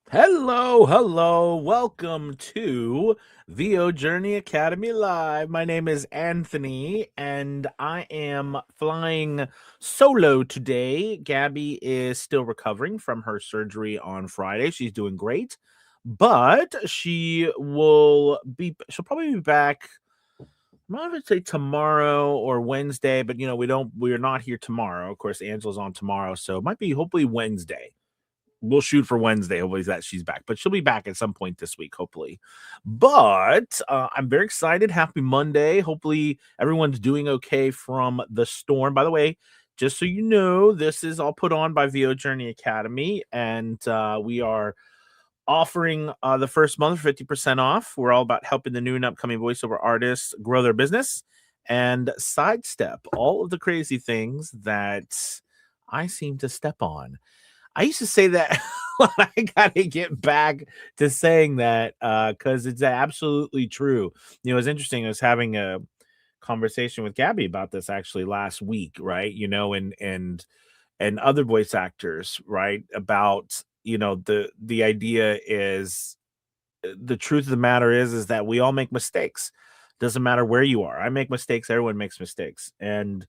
Hello. Welcome to VO Journey Academy Live. My name is Anthony, and I am flying solo today. Gabby is still recovering from her surgery on Friday. She's doing great, but she'll probably be back. I'm not gonna say tomorrow or Wednesday, but we're not here tomorrow. Of course, Angela's on tomorrow, so it might be hopefully Wednesday. We'll shoot for Wednesday. Hopefully that she's back, but she'll be back at some point this week, hopefully. But I'm very excited. Happy Monday. Hopefully everyone's doing okay from the storm. By the way, just so you know, this is all put on by VO Journey Academy, and we are offering the first month 50% off. We're all about helping the new and upcoming voiceover artists grow their business and sidestep all of the crazy things that I seem to step on. I used to say that I gotta get back to saying that because it's absolutely true. It's interesting. I was having a conversation with Gabby about this actually last week, right? And other voice actors, right? About the idea is the truth of the matter is that we all make mistakes. Doesn't matter where you are. I make mistakes. Everyone makes mistakes, and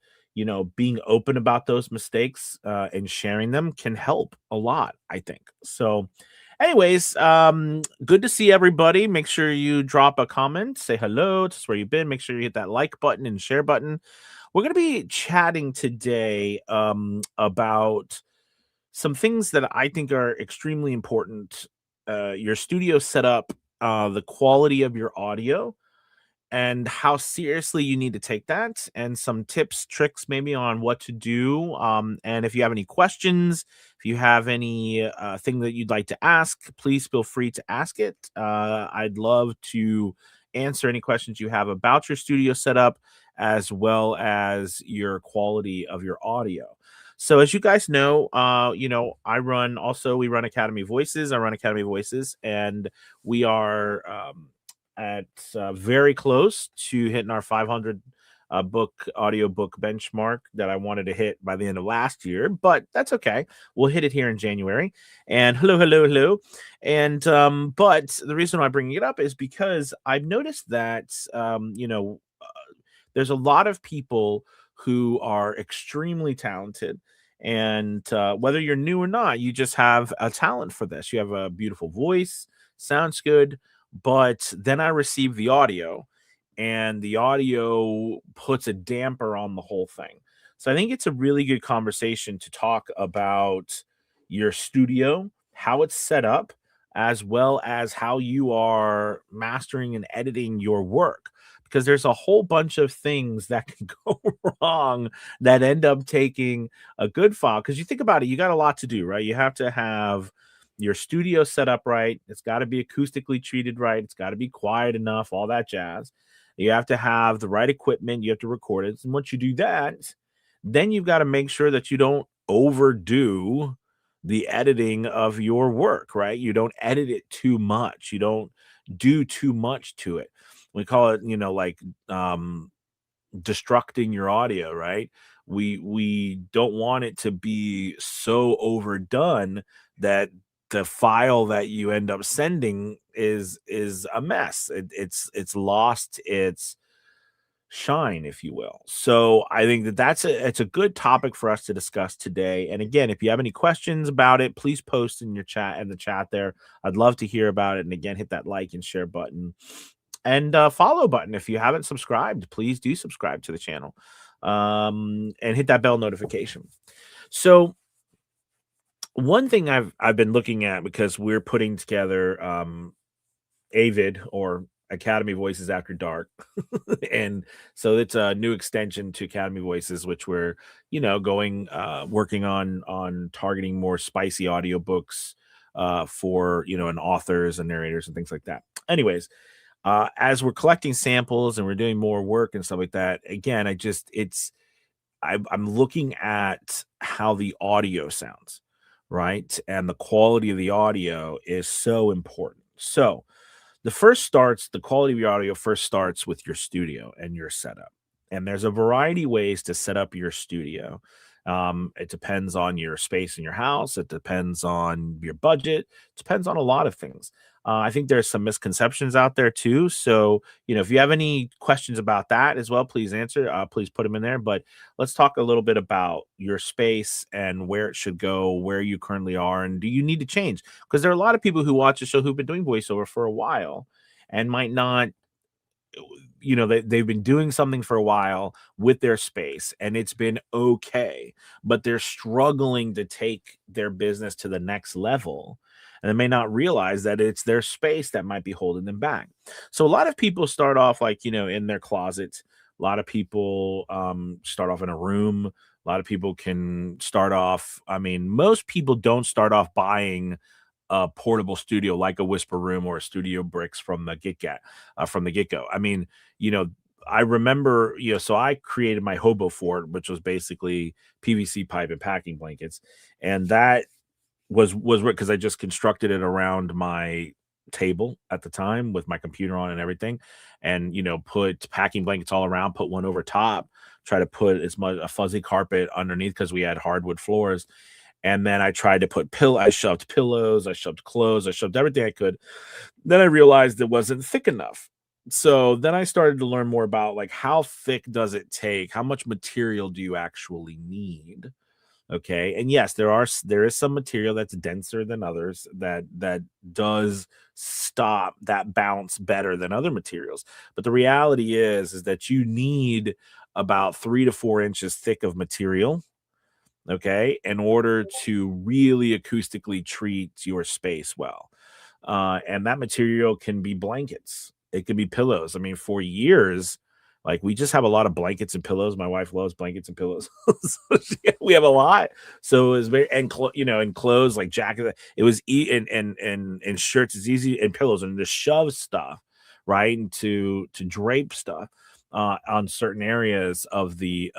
being open about those mistakes and sharing them can help a lot, I think. So, anyways, good to see everybody. Make sure you drop a comment, say hello, just where you've been. Make sure you hit that like button and share button. We're going to be chatting today about some things that I think are extremely important. Your studio setup, the quality of your audio, and how seriously you need to take that, and some tips, tricks maybe on what to do. And if you have any questions, if you have any thing that you'd like to ask, please feel free to ask it. I'd love to answer any questions you have about your studio setup as well as your quality of your audio. So as you guys know, we run Academy Voices. I run Academy Voices, and we are at very close to hitting our 500 audio book benchmark that I wanted to hit by the end of last year, but that's okay. We'll hit it here in January. And hello. And but the reason why I'm bringing it up is because I've noticed that there's a lot of people who are extremely talented. And whether you're new or not, you just have a talent for this. You have a beautiful voice, sounds good, but then I receive the audio, and the audio puts a damper on the whole thing. So I think it's a really good conversation to talk about your studio, how it's set up, as well as how you are mastering and editing your work, because there's a whole bunch of things that can go wrong that end up taking a good file. Because you think about it, you got a lot to do, right? You have to have your studio set up right. It's got to be acoustically treated right. It's got to be quiet enough, all that jazz. You have to have the right equipment. You have to record it. And once you do that, then you've got to make sure that you don't overdo the editing of your work, right? You don't edit it too much. You don't do too much to it. We call it, destructing your audio, right? We don't want it to be so overdone that the file that you end up sending is a mess. It's lost its shine, if you will. So I think it's a good topic for us to discuss today. And again, if you have any questions about it, please post in the chat there. I'd love to hear about it. And again, hit that like and share button and follow button. If you haven't subscribed, please do subscribe to the channel, and hit that bell notification. So one thing I've been looking at, because we're putting together AVID, or Academy Voices After Dark. And so it's a new extension to Academy Voices, which we're, going working on targeting more spicy audiobooks for, and authors and narrators and things like that. Anyways, as we're collecting samples and we're doing more work and stuff like that, again, I'm looking at how the audio sounds, right? And the quality of the audio is so important. So the quality of your audio first starts with your studio and your setup. And there's a variety of ways to set up your studio. It depends on your space in your house. It depends on your budget. It depends on a lot of things. I think there's some misconceptions out there too. So, if you have any questions about that as well, please answer. Please put them in there. But let's talk a little bit about your space and where it should go, where you currently are, and do you need to change? Because there are a lot of people who watch the show who've been doing voiceover for a while and might not, they've been doing something for a while with their space and it's been okay, but they're struggling to take their business to the next level, and they may not realize that it's their space that might be holding them back. So a lot of people start off like, in their closet. A lot of people start off in a room. A lot of people can start off, most people don't start off buying a portable studio like a Whisper Room or a Studio Bricks from the get go. You know, I remember, so I created my hobo fort, which was basically PVC pipe and packing blankets, and that was because I just constructed it around my table at the time with my computer on and everything, and put packing blankets all around, put one over top, try to put as much a fuzzy carpet underneath because we had hardwood floors, and then I tried to put I shoved pillows, I shoved clothes, I shoved everything I could. Then I realized it wasn't thick enough. So then I started to learn more about like how thick does it take? How much material do you actually need? Okay. And yes, there is some material that's denser than others that does stop that bounce better than other materials. But the reality is that you need about 3 to 4 inches thick of material, okay, in order to really acoustically treat your space well. And that material can be blankets, it can be pillows. For years, like we just have a lot of blankets and pillows. My wife loves blankets and pillows. We have a lot. So it was very, and clothes like jackets. It was and shirts is easy, and pillows and to shove stuff, right? And to drape stuff on certain areas of the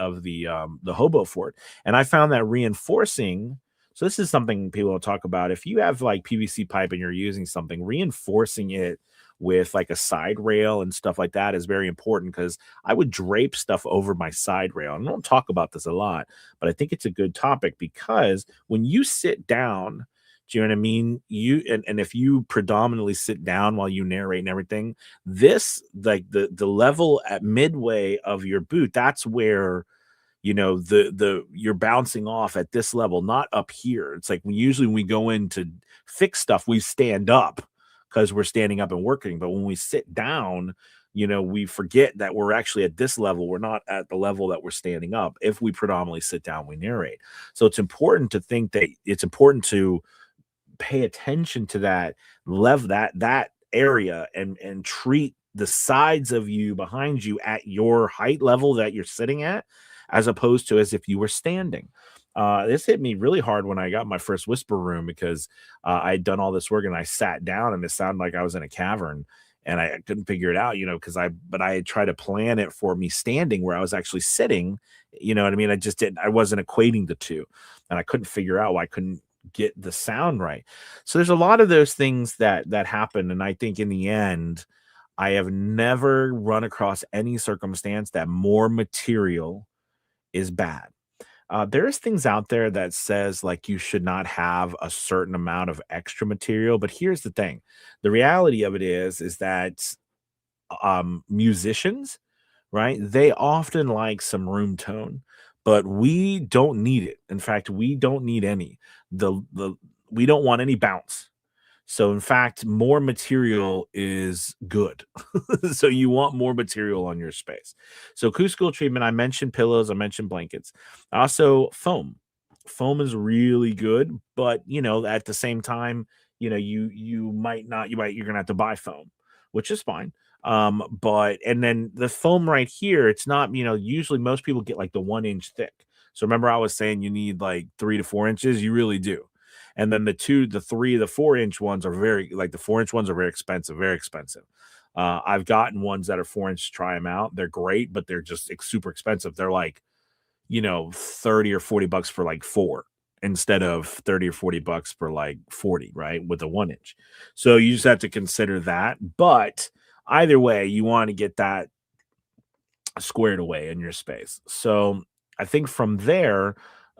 hobo fort. And I found that reinforcing. So this is something people will talk about. If you have like PVC pipe and you're using something, reinforcing it with like a side rail and stuff like that is very important, because I would drape stuff over my side rail. And I don't talk about this a lot, but I think it's a good topic because when you sit down, do you know what I mean? And if you predominantly sit down while you narrate and everything, this like the level at midway of your boot, that's where the you're bouncing off at this level, not up here. It's like when we go in to fix stuff, we stand up because we're standing up and working. But when we sit down, we forget that we're actually at this level. We're not at the level that we're standing up. If we predominantly sit down, we narrate. So it's important to think that it's important to pay attention to that level, that area, and treat the sides of you behind you at your height level that you're sitting at, as opposed to as if you were standing. This hit me really hard when I got my first Whisper Room, because I had done all this work and I sat down and it sounded like I was in a cavern, and I couldn't figure it out, but I had tried to plan it for me standing where I was actually sitting. You know what I mean? I wasn't equating the two, and I couldn't figure out why I couldn't get the sound right. So there's a lot of those things that happen. And I think in the end, I have never run across any circumstance that more material is bad. There's things out there that says like you should not have a certain amount of extra material, but here's the thing. The reality of it is that musicians, right? They often like some room tone, but we don't need it. In fact, we don't need any. The We don't want any bounce. So in fact, more material is good. So you want more material on your space. So acoustical treatment, I mentioned pillows, I mentioned blankets. Also foam. Foam is really good, but at the same time, you might not, you're gonna have to buy foam, which is fine. But and then the foam right here, it's not, usually most people get like the 1 inch thick. So remember I was saying you need like 3 to 4 inches, you really do. And then the 2, the 3, the 4 inch ones are the 4 inch ones are very expensive, very expensive. I've gotten ones that are 4 inch to try them out. They're great, but they're just super expensive. They're like, 30 or 40 bucks for like four, instead of 30 or 40 bucks for like 40, right? With a 1 inch. So you just have to consider that. But either way, you want to get that squared away in your space. So I think from there,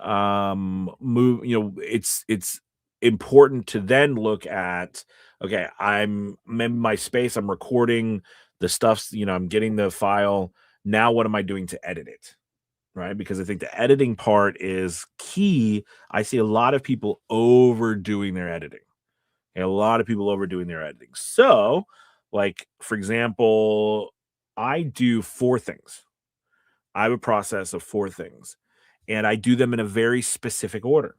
move, it's important to then look at, okay, I'm in my space, I'm recording the stuff, I'm getting the file. Now what am I doing to edit it? Right? Because I think the editing part is key. I see a lot of people overdoing their editing. And a lot of people overdoing their editing. So, like, for example, I do 4 things. I have a process of 4 things, and I do them in a very specific order.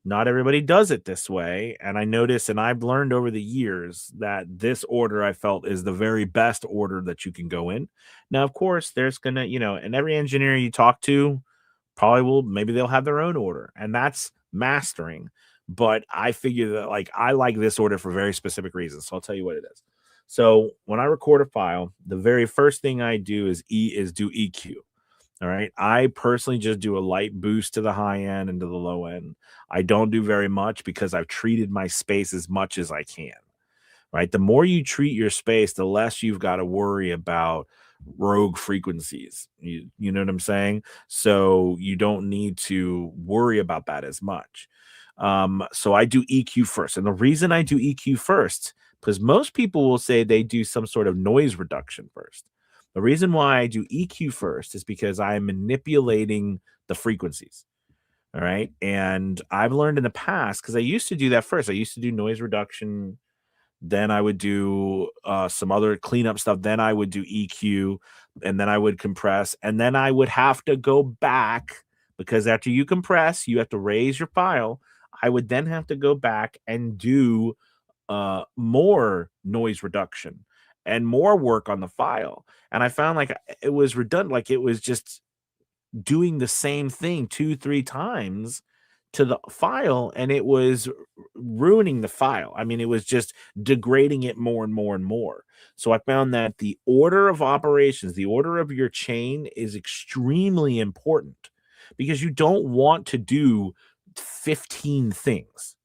Not everybody does it this way, and I notice, and I've learned over the years that this order I felt is the very best order that you can go in. Now, of course, there's gonna, and every engineer you talk to probably will, maybe they'll have their own order, and that's mastering. But I figure that, like, I like this order for very specific reasons. So I'll tell you what it is. So when I record a file, the very first thing I do is do EQ. All right. I personally just do a light boost to the high end and to the low end. I don't do very much because I've treated my space as much as I can. Right. The more you treat your space, the less you've got to worry about rogue frequencies. You know what I'm saying? So you don't need to worry about that as much. So I do EQ first. And the reason I do EQ first, because most people will say they do some sort of noise reduction first. The reason why I do EQ first is because I am manipulating the frequencies. All right. And I've learned in the past, because I used to do that first. I used to do noise reduction, then I would do some other cleanup stuff. Then I would do EQ, and then I would compress, and then I would have to go back, because after you compress, you have to raise your file. I would then have to go back and do more noise reduction and more work on the file. And I found, like, it was redundant, like it was just doing the same thing 2, 3 times to the file, and it was ruining the file. I mean, it was just degrading it more and more and more. So I found that the order of operations, the order of your chain, is extremely important, because you don't want to do 15 things.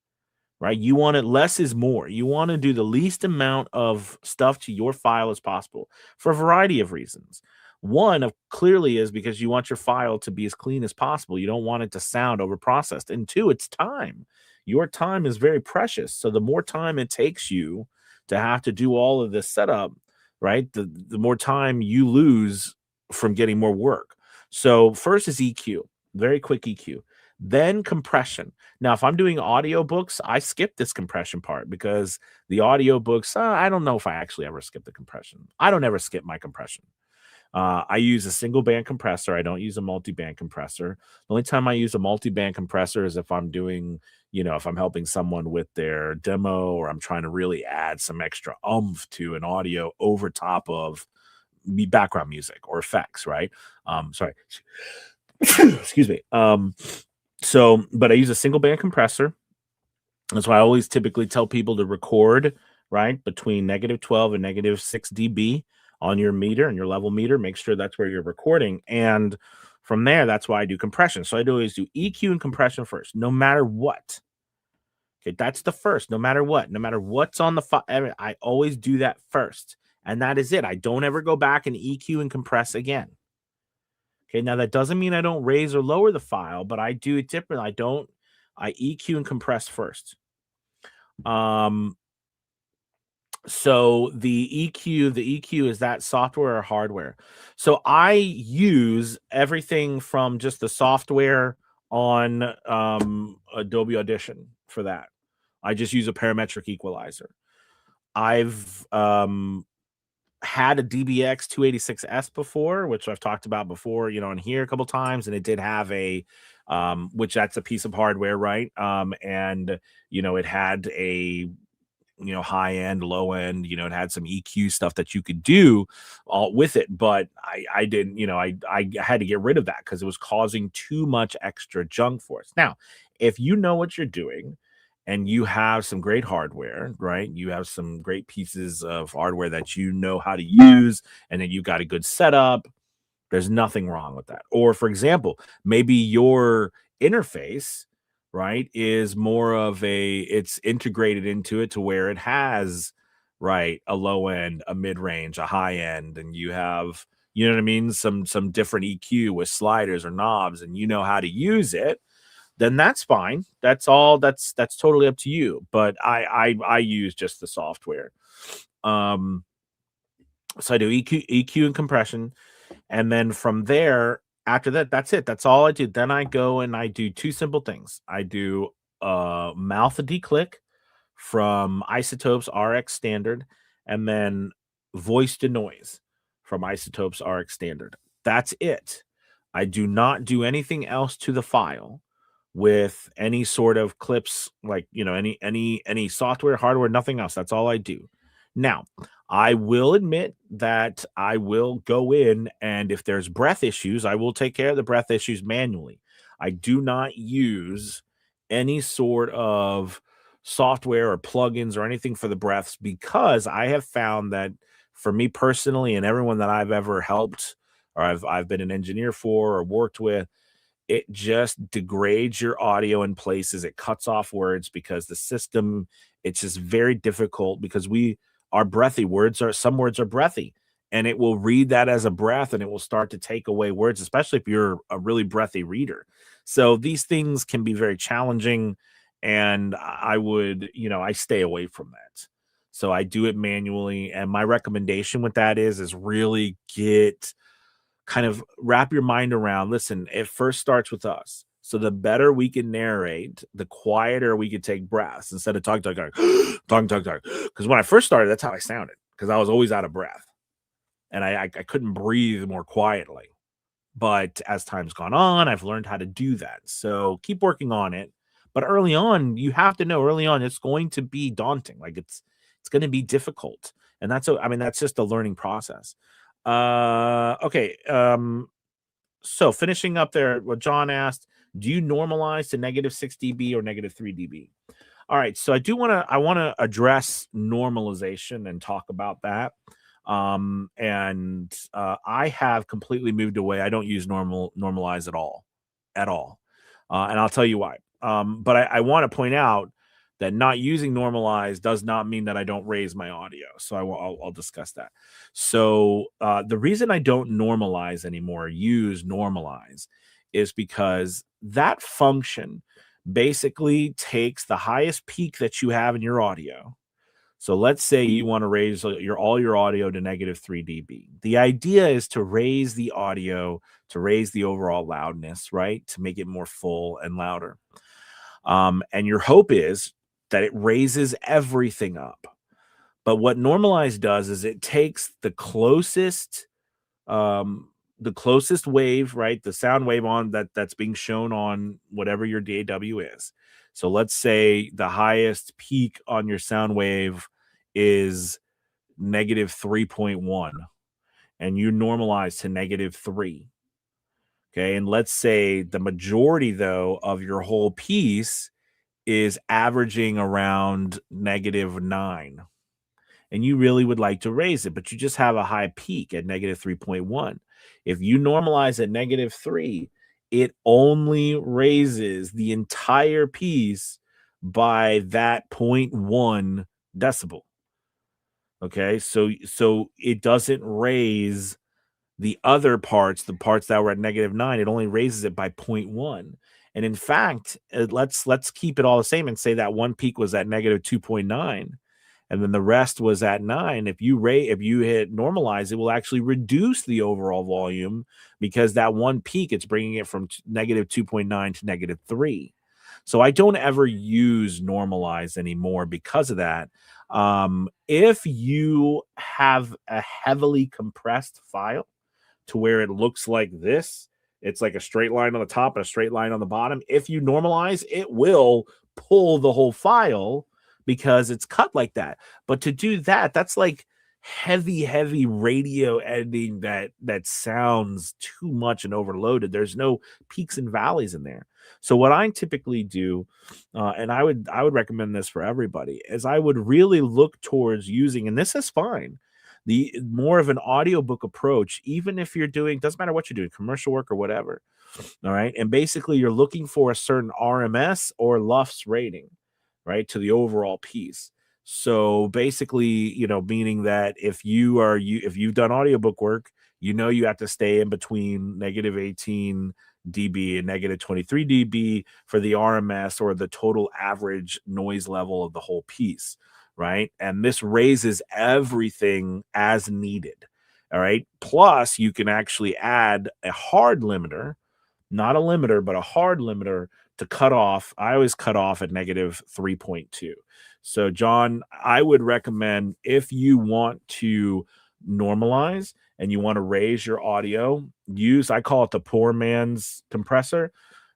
Right? You want it, less is more. You want to do the least amount of stuff to your file as possible, for a variety of reasons. One of clearly is because you want your file to be as clean as possible. You don't want it to sound overprocessed. And two, it's time. Your time is very precious. So the more time it takes you to have to do all of this setup, right? The more time you lose from getting more work. So first is EQ, very quick EQ. Then compression. Now, if I'm doing audiobooks, I skip this compression part, because the audiobooks, I don't know if I actually ever skip the compression. I don't ever skip my compression. I use a single band compressor. I don't use a multi-band compressor. The only time I use a multi-band compressor is if I'm doing, if I'm helping someone with their demo, or I'm trying to really add some extra oomph to an audio over top of background music or effects, right? Sorry. Excuse me. But I use a single band compressor. That's why I always typically tell people to record, right, between -12 and -6 dB on your meter and your level meter. Make sure that's where you're recording. And from there, that's why I do compression. So I always do EQ and compression first, no matter what. Okay, that's the first, no matter what. No matter what's on the file, I always do that first. And that is it. I don't ever go back and EQ and compress again. Okay, now that doesn't mean I don't raise or lower the file, but I do it differently. I EQ and compress first. So the EQ is that software or hardware. So I use everything from just the software on Adobe Audition for that. I just use a parametric equalizer. I've had a DBX 286S before, which I've talked about before, on here a couple times, and it did have a which that's a piece of hardware, right? And it had a high end, low end, it had some EQ stuff that you could do all with it, but I didn't, I had to get rid of that because it was causing too much extra junk for us. Now, if you know what you're doing and you have some great hardware, right? You have some great pieces of hardware that you know how to use, and then you've got a good setup, there's nothing wrong with that. Or, for example, maybe your interface, right, is more of it's integrated into it to where it has, right, a low end, a mid range, a high end, and you have you know what I mean, some different EQ with sliders or knobs, and you know how to use it, then that's fine. That's all. That's totally up to you. But I use just the software. Um, so I do EQ and compression, and then from there, after that, that's it. That's all I do. Then I go and I do two simple things. I do mouth declick from Isotopes RX Standard, and then voice to noise from Isotopes RX Standard. That's it. I do not do anything else to the file with any sort of clips, like, you know, any software, hardware, nothing else. That's all I do. Now, I will admit that I will go in, and if there's breath issues, I will take care of the breath issues manually. I do not use any sort of software or plugins or anything for the breaths, because I have found that for me personally and everyone that I've ever helped or I've been an engineer for or worked with, it just degrades your audio in places. It cuts off words because the system, it's just very difficult because we are breathy. Some words are breathy, and it will read that as a breath, and it will start to take away words, especially if you're a really breathy reader. So these things can be very challenging, and I would, you know, I stay away from that. So I do it manually, and my recommendation with that is really get kind of wrap your mind around, listen, it first starts with us. So the better we can narrate, the quieter we could take breaths instead of talking. Because when I first started, that's how I sounded, because I was always out of breath and I couldn't breathe more quietly. But as time's gone on, I've learned how to do that. So keep working on it. But early on, you have to know early on it's going to be daunting. Like it's going to be difficult. And I mean, that's just a learning process. Okay. So finishing up there, what John asked, do you normalize to -6 dB or -3 dB? All right, so I want to address normalization and talk about that. And I have completely moved away. I don't use normalize at all. And I'll tell you why. But I want to point out that not using normalize does not mean that I don't raise my audio. So I'll discuss that. So the reason I don't normalize anymore, use normalize, is because that function basically takes the highest peak that you have in your audio. So let's say you want to raise all your audio to -3 dB. The idea is to raise the audio, to raise the overall loudness, right? To make it more full and louder. And your hope is that it raises everything up. But what normalize does is it takes the closest wave, right? The sound wave on that's being shown on whatever your DAW is. So let's say the highest peak on your sound wave is -3.1, and you normalize to -3. Okay. And let's say the majority, though, of your whole piece is averaging around -9, and you really would like to raise it, but you just have a high peak at -3.1. If you normalize at -3, it only raises the entire piece by that 0.1 decibel. Okay, so it doesn't raise the other parts, the parts that were at -9, it only raises it by 0.1. And in fact, let's keep it all the same and say that one peak was at -2.9, and then the rest was at 9. If you hit normalize, it will actually reduce the overall volume, because that one peak, it's bringing it from -2.9 to -3. So I don't ever use normalize anymore because of that. If you have a heavily compressed file to where it looks like this, it's like a straight line on the top and a straight line on the bottom. If you normalize, it will pull the whole file because it's cut like that. But to do that, that's like heavy radio editing that sounds too much and overloaded. There's no peaks and valleys in there. So what I typically do, and I would recommend this for everybody, is I would really look towards using, and this is fine, the more of an audiobook approach, even if you're doing, doesn't matter what you're doing, commercial work or whatever. All right. And basically you're looking for a certain RMS or LUFS rating, right, to the overall piece. So basically, meaning that if you've done audiobook work, you have to stay in between negative 18 dB and negative 23 dB for the RMS, or the total average noise level of the whole piece, right? And this raises everything as needed. All right. Plus, you can actually add a hard limiter, not a limiter, but a hard limiter to cut off. I always cut off at negative 3.2. So, John, I would recommend, if you want to normalize and you want to raise your audio, I call it the poor man's compressor.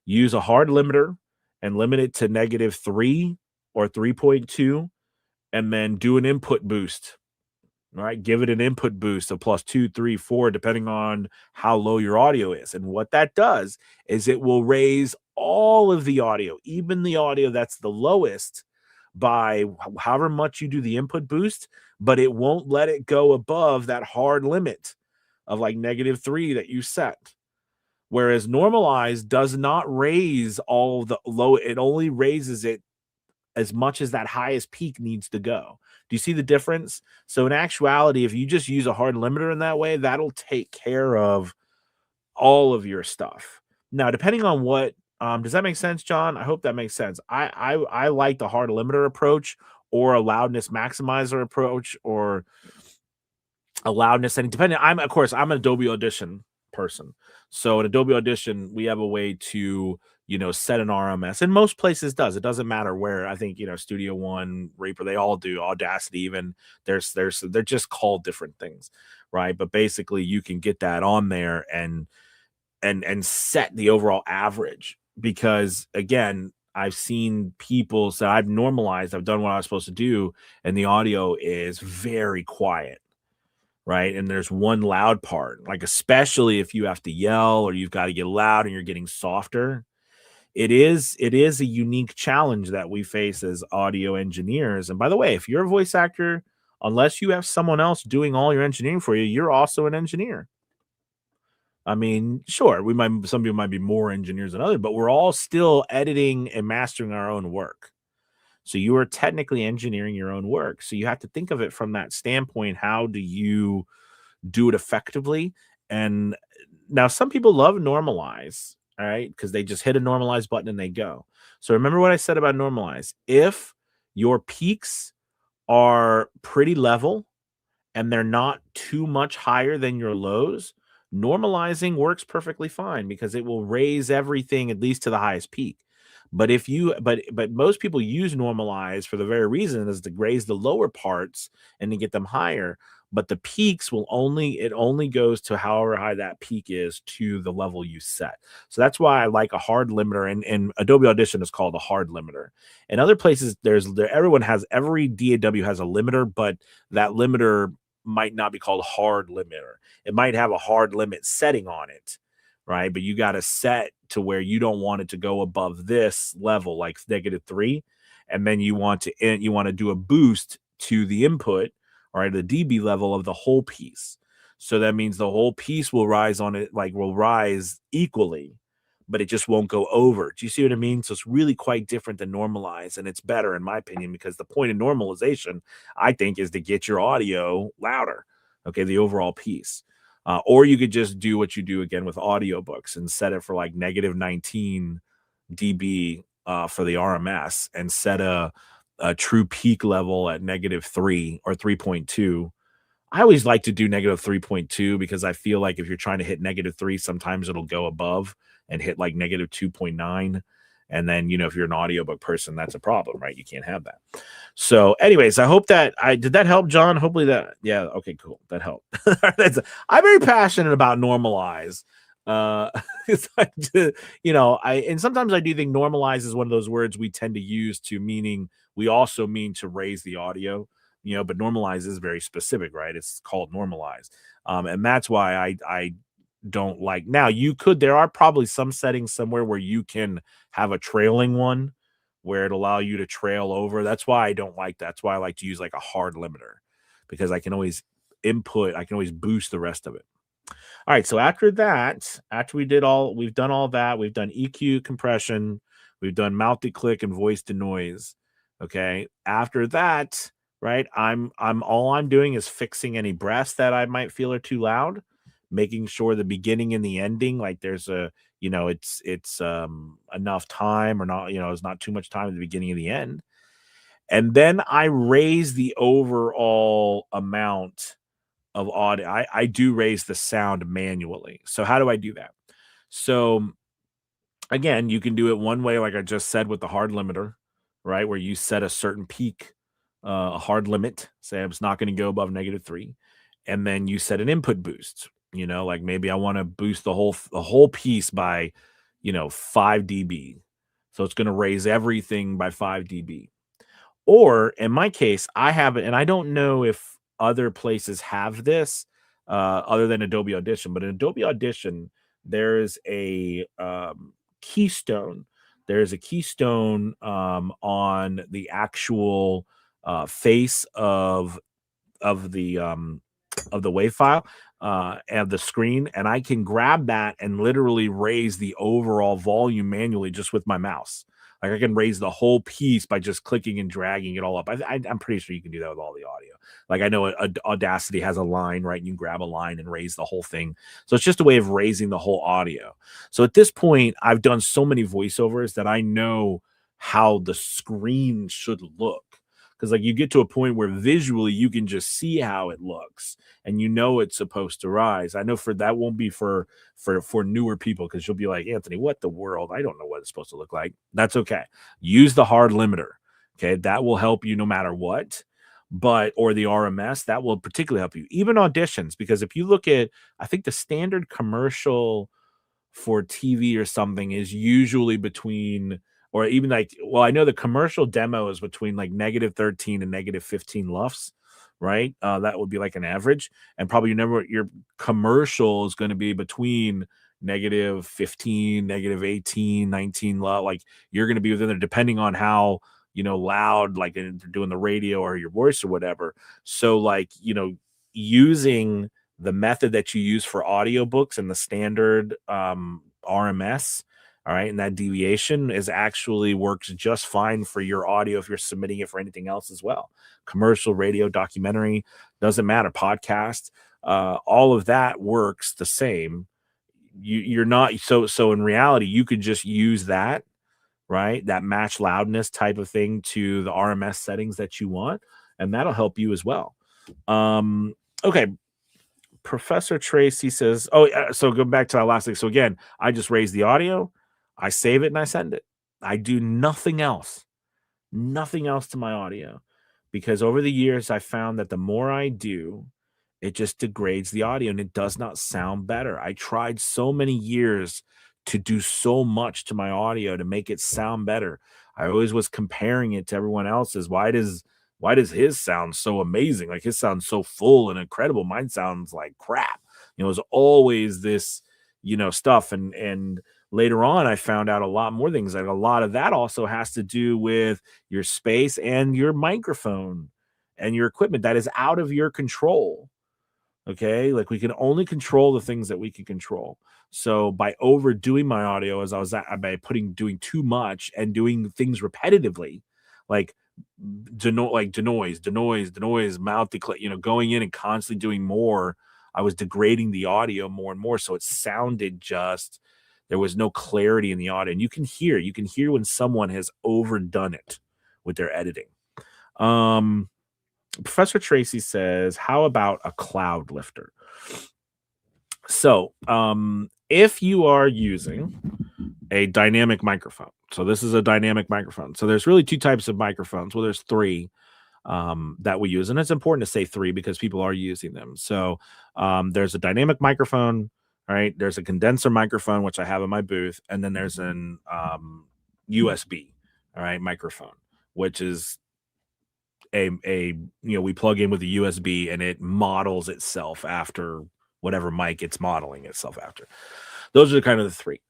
Use a hard limiter and limit it to negative 3 or 3.2, and then do an input boost. All right, give it an input boost of plus 2, 3, 4, depending on how low your audio is. And what that does is it will raise all of the audio, even the audio that's the lowest, by however much you do the input boost, but it won't let it go above that hard limit of like negative 3 that you set. Whereas normalized does not raise all the low, it only raises it as much as that highest peak needs to go. Do you see the difference? So in actuality, if you just use a hard limiter in that way, that'll take care of all of your stuff. Now, depending on what, does that make sense, John? I hope that makes sense. I like the hard limiter approach, or a loudness maximizer approach, or a loudness setting. Depending, I'm an Adobe Audition person. So in Adobe Audition, we have a way to, set an RMS. And most places does. It doesn't matter where. I think, Studio One, Reaper, they all do. Audacity even. They're just called different things, right? But basically, you can get that on there and set the overall average. Because again, I've seen people say, I've normalized, I've done what I was supposed to do, and the audio is very quiet. Right. And there's one loud part, like, especially if you have to yell or you've got to get loud and you're getting softer. It is a unique challenge that we face as audio engineers. And by the way, if you're a voice actor, unless you have someone else doing all your engineering for you, you're also an engineer. I mean, sure, some people might be more engineers than others, but we're all still editing and mastering our own work. So you are technically engineering your own work. So you have to think of it from that standpoint. How do you do it effectively? And now some people love normalize, all right, because they just hit a normalize button and they go. So remember what I said about normalize. If your peaks are pretty level and they're not too much higher than your lows, normalizing works perfectly fine, because it will raise everything at least to the highest peak. But but most people use normalize for the very reason is to raise the lower parts and to get them higher. But the peaks only goes to however high that peak is to the level you set. So that's why I like a hard limiter, and Adobe Audition is called a hard limiter. In other places, every DAW has a limiter, but that limiter might not be called hard limiter. It might have a hard limit setting on it, right? But you got to set to where you don't want it to go above this level, like negative 3, and then you want to do a boost to the input, all right, the dB level of the whole piece. So that means the whole piece will rise equally, but it just won't go over. Do you see what I mean? So it's really quite different than normalize, and it's better in my opinion, because the point of normalization, I think, is to get your audio louder, okay, the overall piece. Or you could just do what you do again with audiobooks and set it for like negative 19 dB for the RMS, and set a true peak level at negative 3 or 3.2. I always like to do negative 3.2, because I feel like if you're trying to hit negative 3, sometimes it'll go above and hit like negative 2.9. And then, if you're an audiobook person, that's a problem, right? You can't have that. So anyways, I hope that did that help, John? Hopefully yeah. Okay, cool. That helped. I'm very passionate about normalize. And sometimes I do think normalize is one of those words we tend to use we also mean to raise the audio, but normalize is very specific, right? It's called normalize. And that's why I don't like. Now, there are probably some settings somewhere where you can have a trailing one where it'll allow you to trail over. That's why I don't like that. That's why I like to use like a hard limiter, because I can always boost the rest of it. All right, so after we've done all that, we've done EQ, compression, we've done multi-click and voice to noise. Okay, after that, right, all I'm doing is fixing any breaths that I might feel are too loud, making sure the beginning and the ending, like there's a, it's enough time or not, it's not too much time at the beginning and the end. And then I raise the overall amount of audio. I do raise the sound manually. So how do I do that? So again, you can do it one way, like I just said, with the hard limiter, right? Where you set a certain peak, a hard limit, say it's not going to go above -3, and then you set an input boost. Like maybe I want to boost the whole piece by, 5 dB. So it's going to raise everything by 5 dB. Or in my case, I have it, and I don't know if other places have this other than Adobe Audition, but in Adobe Audition, there is a keystone. There's a keystone on the actual face of the WAV file and the screen, and I can grab that and literally raise the overall volume manually just with my mouse. Like I can raise the whole piece by just clicking and dragging it all up. I'm pretty sure you can do that with all the audio. Like I know Audacity has a line, right? You can grab a line and raise the whole thing. So it's just a way of raising the whole audio. So at this point, I've done so many voiceovers that I know how the screen should look. Because like you get to a point where visually you can just see how it looks and it's supposed to rise. I know for that won't be for newer people, because you'll be like, Anthony, what the world? I don't know what it's supposed to look like. That's okay. Use the hard limiter. Okay, that will help you no matter what. Or the RMS, that will particularly help you. Even auditions, because if you look at, I think the standard commercial for TV or something is usually between, or even like, well, I know the commercial demo is between like -13 and -15 LUFS, right? That would be like an average. And probably your commercial is going to be between -15, -18, 19 LUFS. Like you're going to be within there depending on how, loud, like they're doing the radio or your voice or whatever. So like, using the method that you use for audiobooks and the standard RMS, all right, and that deviation is actually works just fine for your audio if you're submitting it for anything else as well. Commercial, radio, documentary, doesn't matter, podcast, all of that works the same. You're not, so in reality, you could just use that, right? That match loudness type of thing to the RMS settings that you want, and that'll help you as well. Okay. Professor Tracy says, oh, so go back to our last thing. So again, I just raise the audio, I save it, and I send it. I do nothing else to my audio, because over the years, I found that the more I do, it just degrades the audio and it does not sound better. I tried so many years to do so much to my audio to make it sound better. I always was comparing it to everyone else's. Why does his sound so amazing? Like his sounds so full and incredible. Mine sounds like crap. It's always this, stuff. And later on, I found out a lot more things. Like a lot of that also has to do with your space and your microphone and your equipment that is out of your control. Okay. Like we can only control the things that we can control. So by overdoing my audio, as I was by doing too much and doing things repetitively, like denoise, mouth declare, going in and constantly doing more, I was degrading the audio more and more. So it sounded just, there was no clarity in the audio. And you can hear when someone has overdone it with their editing. Professor Tracy says, how about a cloud lifter? So, if you are using a dynamic microphone, so this is a dynamic microphone. So there's really two types of microphones. Well, there's three that we use, and it's important to say three because people are using them. So there's a dynamic microphone, right? There's a condenser microphone, which I have in my booth, and then there's an USB, all right, microphone, which is we plug in with a USB and it models itself after whatever mic it's modeling itself after. Those are kind of the three.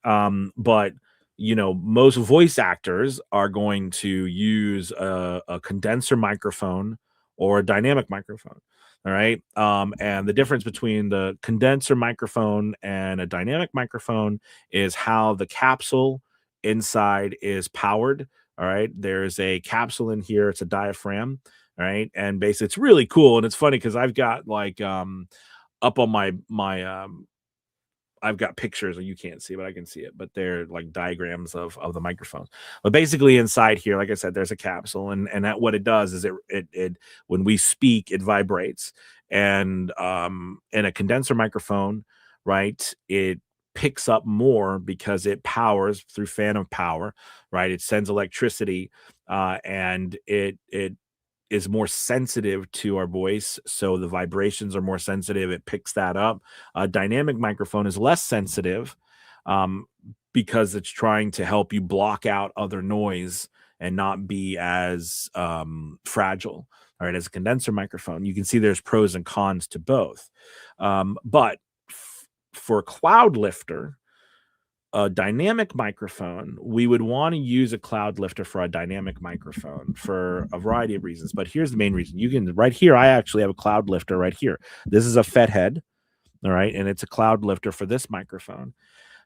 But most voice actors are going to use a condenser microphone or a dynamic microphone. All right. And the difference between the condenser microphone and a dynamic microphone is how the capsule inside is powered. All right. There's a capsule in here. It's a diaphragm. All right. And basically, it's really cool. And it's funny because I've got like up on my I've got pictures and you can't see, but I can see it. But they're like diagrams of the microphones. But basically, inside here, like I said, there's a capsule, and that what it does is it when we speak, it vibrates, and in a condenser microphone, right, it picks up more because it powers through phantom power, right? It sends electricity, and it is more sensitive to our voice, so the vibrations are more sensitive. It picks that up. A dynamic microphone is less sensitive, um, because it's trying to help you block out other noise and not be as fragile. All right, as a condenser microphone, you can see there's pros and cons to both. But for Cloud Lifter, a dynamic microphone, we would want to use a Cloud Lifter for a dynamic microphone for a variety of reasons. But here's the main reason. You can right here, I actually have a Cloud Lifter right here. This is a FET head, all right, and it's a Cloud Lifter for this microphone.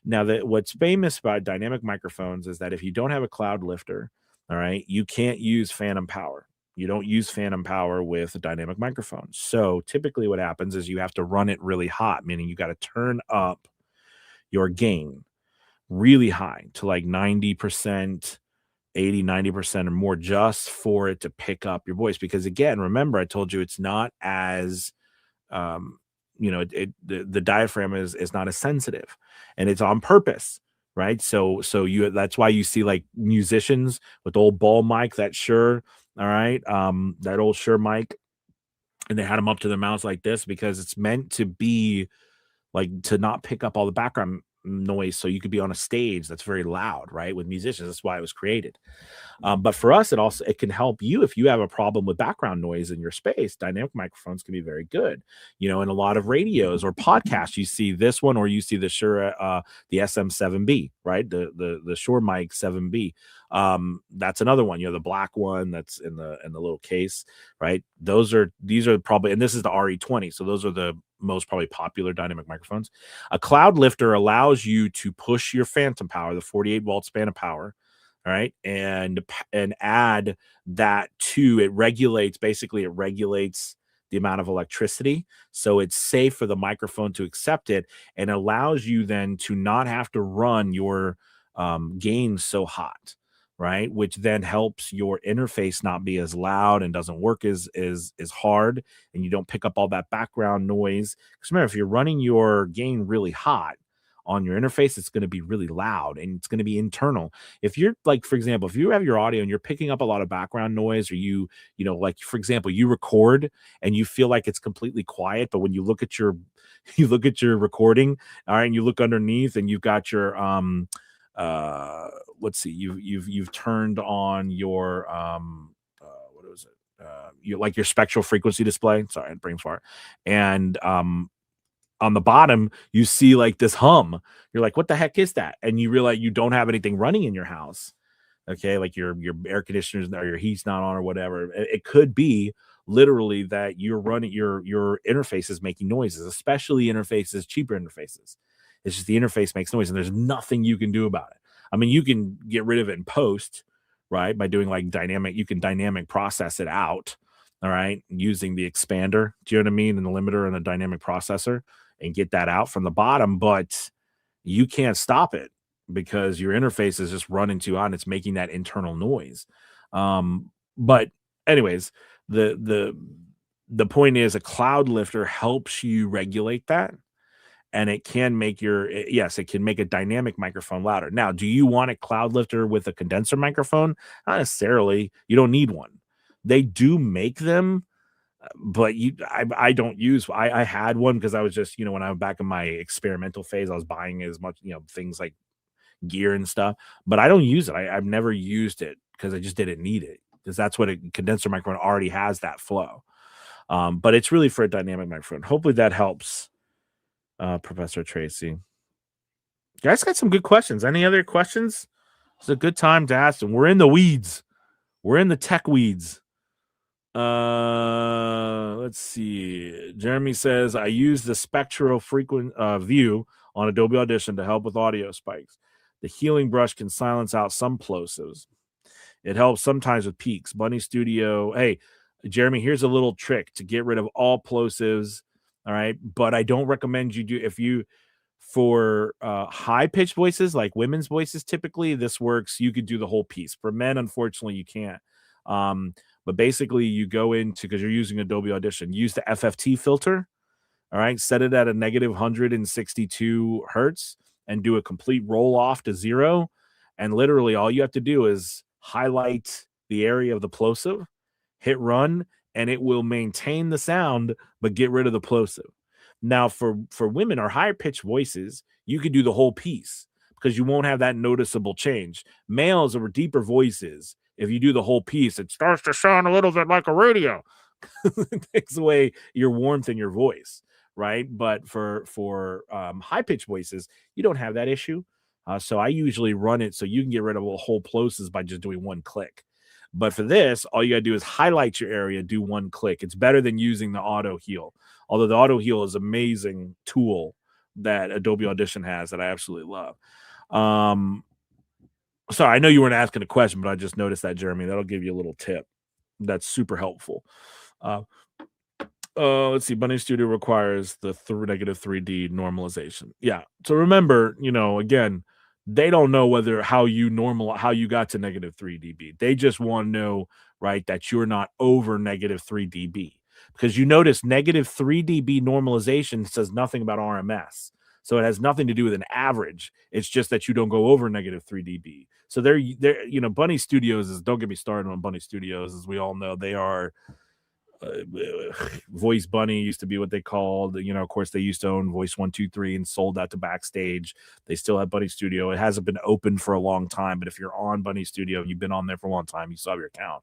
Now, what's famous about dynamic microphones is that if you don't have a Cloud Lifter, all right, you can't use phantom power. You don't use phantom power with a dynamic microphone. So typically what happens is you have to run it really hot, meaning you got to turn up your gain really high to like 90%, 80, 90% or more just for it to pick up your voice. Because again, remember, I told you it's not as um, the diaphragm is not as sensitive, and it's on purpose, right? So you that's why you see like musicians with old ball mic, that Shure, all right, that old Shure mic, and they had them up to their mouths like this because it's meant to be like to not pick up all the background noise, so you could be on a stage that's very loud, right, with musicians. That's why it was created. But for us, it can help you if you have a problem with background noise in your space. Dynamic microphones can be very good. In a lot of radios or podcasts, you see this one, or you see the Shure, the SM7B, right? The Shure mic 7B. That's another one. The black one that's in the little case, right? These are probably, and this is the RE20. So those are the most probably popular dynamic microphones. A Cloud Lifter allows you to push your phantom power, the 48 volt span of power, all right, and add that to it. Basically it regulates the amount of electricity, so it's safe for the microphone to accept it, and allows you then to not have to run your gain so hot, right, which then helps your interface not be as loud and doesn't work as hard, and you don't pick up all that background noise. Because remember, if you're running your gain really hot on your interface, it's going to be really loud and it's going to be internal. If you're like, for example, if you have your audio and you're picking up a lot of background noise, or like, for example, you record and you feel like it's completely quiet, but when you look at your you look at your recording, all right, and you look underneath and you've got your let's see, you've turned on your what was it, you like your spectral frequency display, sorry, brain fart, and on the bottom, you see like this hum. You're like, what the heck is that? And you realize you don't have anything running in your house. Okay, like your air conditioners or your heat's not on or whatever. It could be literally that you're running your interface is making noises, especially interfaces, cheaper interfaces. It's just the interface makes noise, and there's nothing you can do about it. I mean, you can get rid of it in post, right? By doing like you can dynamic process it out, all right, using the expander. Do you know what I mean? And the limiter and the dynamic processor, and get that out from the bottom, but you can't stop it because your interface is just running too hot and it's making that internal noise. But anyways, the point is, a Cloud Lifter helps you regulate that, and it can make it can make a dynamic microphone louder. Now, do you want a Cloud Lifter with a condenser microphone? Not necessarily. You don't need one. They do make them, but I don't use. I had one because I was just, when I was back in my experimental phase, I was buying as much, things like gear and stuff, but I don't use it. I've never used it because I just didn't need it, because that's what a condenser microphone already has, that flow. But it's really for a dynamic microphone. Hopefully that helps, Professor Tracy. You guys got some good questions. Any other questions? It's a good time to ask them. We're in the weeds. We're in the tech weeds. Let's see. Jeremy says, I use the spectral frequent view on Adobe Audition to help with audio spikes. The healing brush can silence out some plosives. It helps sometimes with peaks. Bunny Studio. Hey, Jeremy, here's a little trick to get rid of all plosives All right. But I don't recommend you do if you for high pitched voices like women's voices, typically this works. You could do the whole piece. For men, unfortunately, you can't. Um, but basically, you go into because you're using Adobe Audition, use the FFT filter. All right, set it at a negative 162 hertz and do a complete roll off to 0. And literally, all you have to do is highlight the area of the plosive, hit run, and it will maintain the sound but get rid of the plosive. Now, for women or higher pitched voices, you could do the whole piece because you won't have that noticeable change. Males or deeper voices, if you do the whole piece, it starts to sound a little bit like a radio. It takes away your warmth in your voice, right? But for high pitched voices, you don't have that issue. So I usually run it so you can get rid of a whole plosives by just doing one click. But for this, all you got to do is highlight your area, do one click. It's better than using the auto heal. Although the auto heal is an amazing tool that Adobe Audition has that I absolutely love. Sorry, I know you weren't asking a question, but I just noticed that, Jeremy. That'll give you a little tip. That's super helpful. Let's see. Bunny Studio requires the negative 3D normalization. Yeah. So remember, again, they don't know how you got to negative 3 dB. They just want to know, right, that you're not over negative 3 dB. Because you notice negative 3 dB normalization says nothing about RMS. So it has nothing to do with an average. It's just that you don't go over negative 3 dB. So Bunny Studios don't get me started on Bunny Studios. As we all know, they are Voice Bunny used to be what they called. Of course, they used to own Voice 123 and sold that to Backstage. They still have Bunny Studio. It hasn't been open for a long time, but if you're on Bunny Studio and you've been on there for a long time, you still have your account.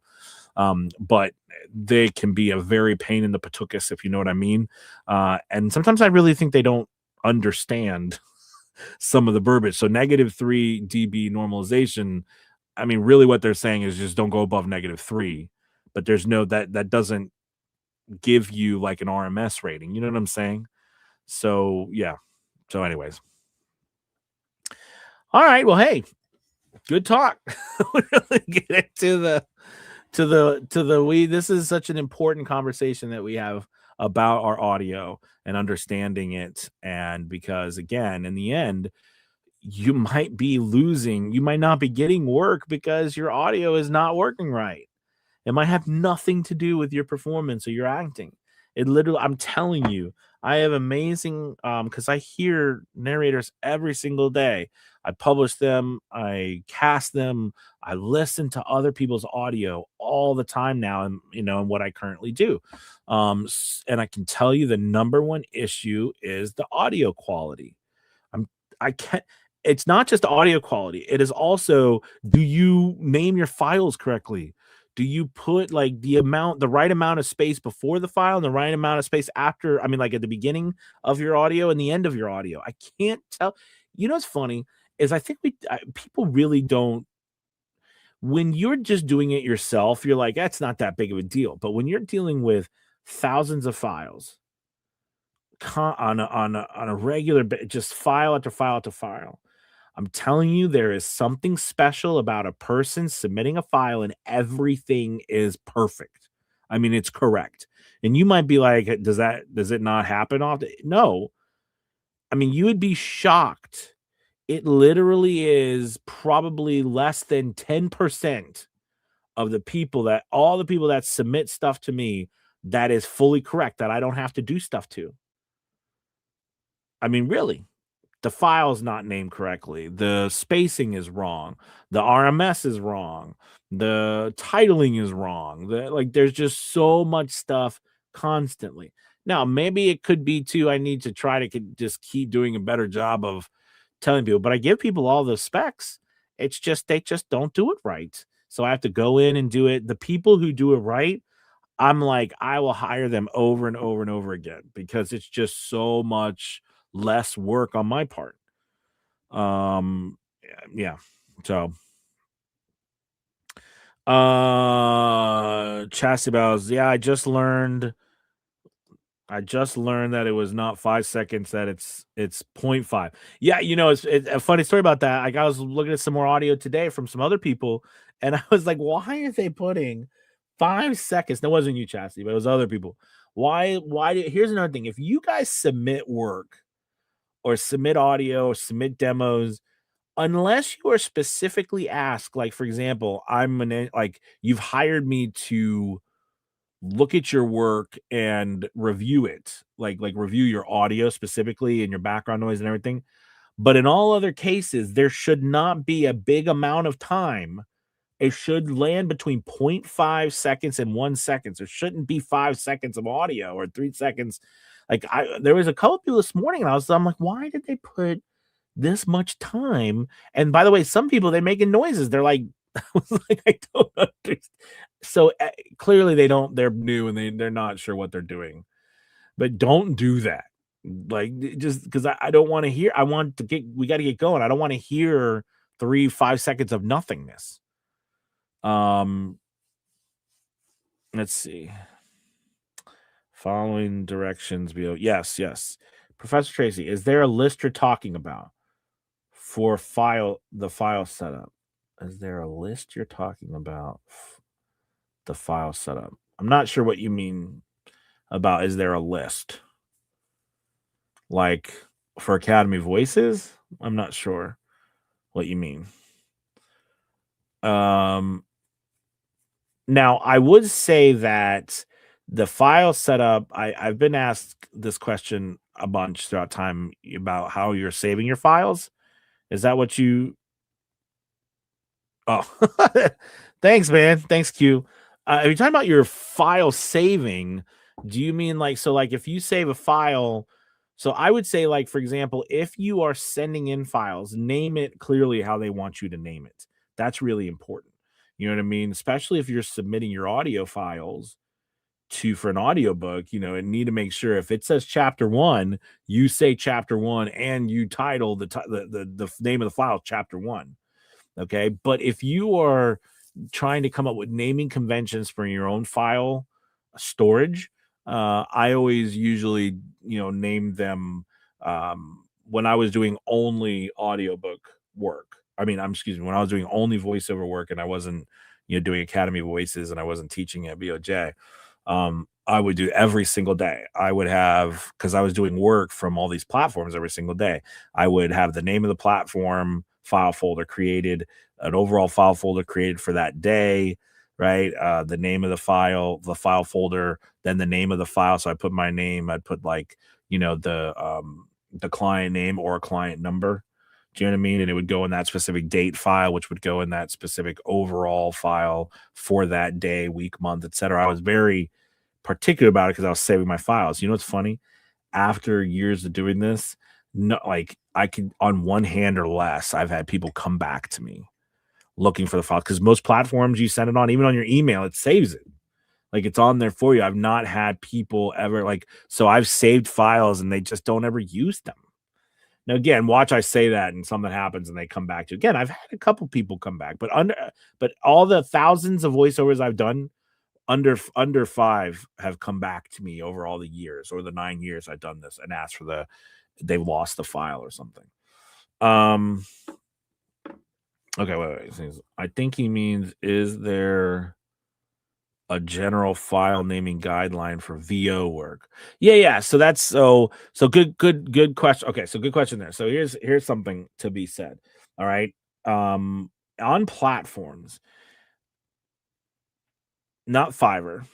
But they can be a very pain in the patukas, if you know what I mean. And sometimes I really think they don't understand some of the verbiage. So negative 3 dB normalization, I mean, really what they're saying is just don't go above negative 3. But there's no that doesn't give you like an RMS rating. You know what I'm saying? So yeah. So anyways. All right. Well, hey, good talk. We really get into this is such an important conversation that we have about our audio and understanding it. And because again, in the end, you might not be getting work because your audio is not working right. It might have nothing to do with your performance or your acting. It literally, I'm telling you, I have amazing, because I hear narrators every single day. I publish them, I cast them, I listen to other people's audio all the time now, and and what I currently do. And I can tell you the number one issue is the audio quality. I can't. It's not just audio quality. It is also, do you name your files correctly? Do you put like the right amount of space before the file and the right amount of space after? I mean, like at the beginning of your audio and the end of your audio. I can't tell. What's funny is I think people really don't. When you're just doing it yourself, you're like, that's not that big of a deal. But when you're dealing with thousands of files on a regular, just file after file after file, I'm telling you, there is something special about a person submitting a file and everything is perfect. I mean, it's correct. And you might be like, does it not happen often? No. I mean, you would be shocked. It literally is probably less than 10% of all the people that submit stuff to me that is fully correct, that I don't have to do stuff to. I mean, really. The file's not named correctly. The spacing is wrong. The RMS is wrong. The titling is wrong. There's just so much stuff constantly. Now, maybe it could be too, I need to try to just keep doing a better job of telling people, but I give people all the specs. It's just, they just don't do it right. So I have to go in and do it. The people who do it right, I'm like, I will hire them over and over and over again because it's just so much less work on my part. Yeah. So Chastity Bells, yeah, I just learned that it was not 5 seconds, that it's 0.5. Yeah, it's a funny story about that. I was looking at some more audio today from some other people, and I was like, why are they putting 5 seconds. That wasn't you, Chastity, but it was other people. Here's another thing. If you guys submit work or submit audio or submit demos, unless you are specifically asked, like for example, like you've hired me to look at your work and review it, like review your audio specifically and your background noise and everything. But in all other cases, there should not be a big amount of time. It should land between 0.5 seconds and 1 second. There shouldn't be 5 seconds of audio or 3 seconds. Like there was a couple people this morning, and I'm like, why did they put this much time? And by the way, some people, they're making noises. They're like, I was like, I don't understand. So clearly they're new and they're not sure what they're doing. But don't do that. Like just because I don't want to hear. We got to get going. I don't want to hear 3-5 seconds of nothingness. Let's see. Following directions below. Yes. Professor Tracy, is there a list you're talking about for the file setup? Is there a list you're talking about? The file setup. I'm not sure what you mean about is there a list? Like for Academy Voices? I'm not sure what you mean. Now I would say that the file setup, I've been asked this question a bunch throughout time about how you're saving your files. Is that what you? Oh, thanks, man. Thanks, Q. Are you talking about your file saving? Do you mean like if you save a file? So I would say, like, for example, if you are sending in files, name it clearly how they want you to name it. That's really important. You know what I mean? Especially if you're submitting your audio files for an audiobook, and need to make sure if it says chapter 1, you say chapter 1 and you title the name of the file chapter 1. Okay. But if you are trying to come up with naming conventions for your own file storage, I always usually, name them when I was doing only audiobook work. When I was doing only voiceover work and I wasn't, doing Academy Voices and I wasn't teaching at BOJ. I would do every single day. I would have, because I was doing work from all these platforms every single day, I would have the name of the platform file folder created, an overall file folder created for that day, right? The name of the file folder, then the name of the file. So I put my name, I'd put like, the client name or a client number. Do you know what I mean? And it would go in that specific date file, which would go in that specific overall file for that day, week, month, etc. I was very particular about it because I was saving my files. You know what's funny? After years of doing this, like I could, on one hand or less, I've had people come back to me looking for the file because most platforms you send it on, even on your email, it saves it. Like it's on there for you. I've not had people ever so I've saved files and they just don't ever use them. Now, again, watch I say that and something happens and they come back to again. I've had a couple people come back, but all the thousands of voiceovers I've done, under 5 have come back to me over all the years or the 9 years I've done this and asked for they've lost the file or something. Okay, wait. I think he means, is there a general file naming guideline for VO work? Yeah. So that's so good question. Okay, so good question there. So here's something to be said. All right. On platforms, not Fiverr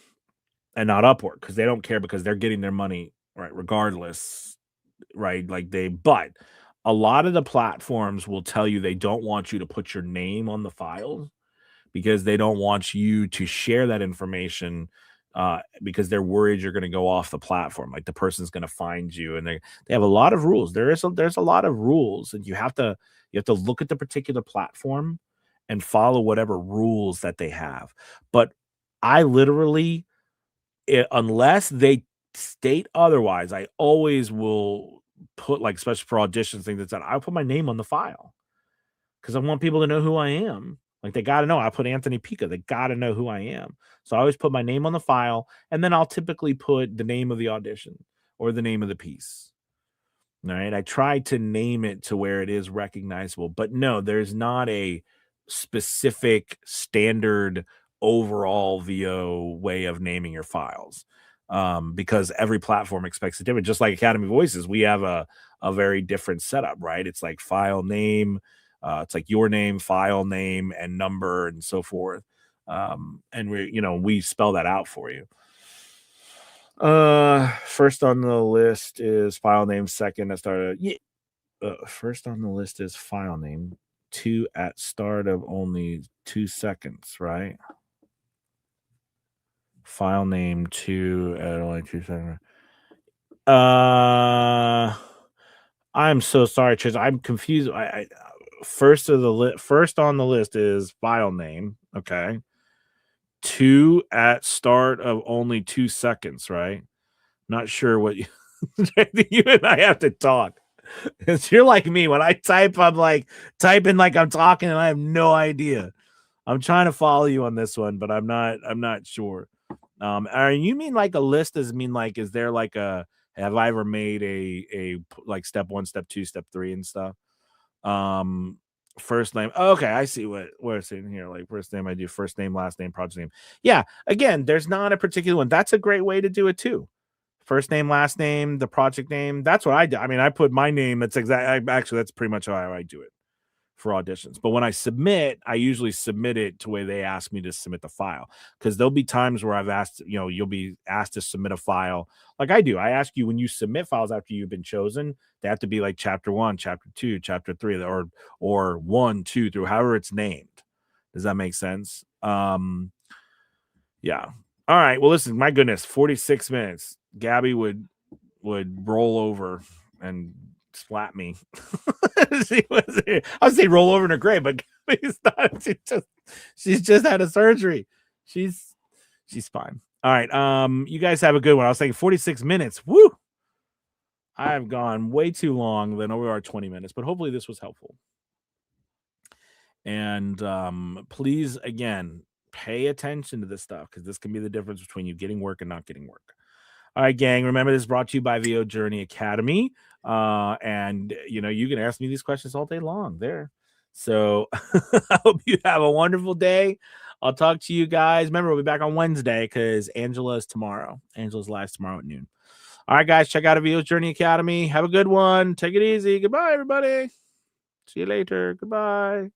and not Upwork, because they don't care because they're getting their money right regardless, right? But a lot of the platforms will tell you they don't want you to put your name on the files because they don't want you to share that information because they're worried you're going to go off the platform. Like the person's going to find you, and they have a lot of rules. There's a lot of rules, and you have to look at the particular platform and follow whatever rules that they have. But I literally, unless they state otherwise, I always will put, like, especially for auditions, things like that, I'll put my name on the file because I want people to know who I am. Like they got to know. I put Anthony Pica. They got to know who I am. So I always put my name on the file, and then I'll typically put the name of the audition or the name of the piece. All right. I try to name it to where it is recognizable, but no, there's not a specific standard overall VO way of naming your files, because every platform expects it different. Just like Academy Voices, we have a very different setup, right? It's like file name, it's like your name, file name, and number, and so forth. And we spell that out for you. First on the list is file name. Second at start. First on the list is file name. 2 at start of only 2 seconds, right? File name 2 at only 2 seconds. I'm so sorry, Chase. I'm confused. First on the list is file name. Okay. 2 at start of only 2 seconds, right? Not sure what you and I have to talk. Because you're like me. When I type, I'm like typing like I'm talking and I have no idea. I'm trying to follow you on this one, but I'm not sure. You mean like a list? Is there like have I ever made a like step 1, step 2, step 3 and stuff? First name. Okay, I see what it's in here. Like first name, I do first name, last name, project name. Yeah, again, there's not a particular one. That's a great way to do it too. First name, last name, the project name. That's what I do. I mean, I put my name. That's pretty much how I do it for auditions. But when I submit, I usually submit it to where they ask me to submit the file, because there'll be times where I've asked, you'll be asked to submit a file like I do. I ask you, when you submit files after you've been chosen, they have to be like chapter 1, chapter 2, chapter 3, or 1, 2 through however it's named. Does that make sense? Yeah. All right. Well, listen, my goodness, 46 minutes. Gabby would roll over and slap me. I would say roll over in her grave, but Gabby's not. She's just had a surgery. She's fine. All right. You guys have a good one. I was saying 46 minutes. Woo! I've gone way too long than over our 20 minutes, but hopefully this was helpful. And please, again, pay attention to this stuff, because this can be the difference between you getting work and not getting work. All right, gang. Remember, this is brought to you by VO Journey Academy. And you can ask me these questions all day long there. So I hope you have a wonderful day. I'll talk to you guys. Remember, we'll be back on Wednesday because Angela's tomorrow. Angela's live tomorrow at noon. All right, guys, check out VO Journey Academy. Have a good one. Take it easy. Goodbye, everybody. See you later. Goodbye.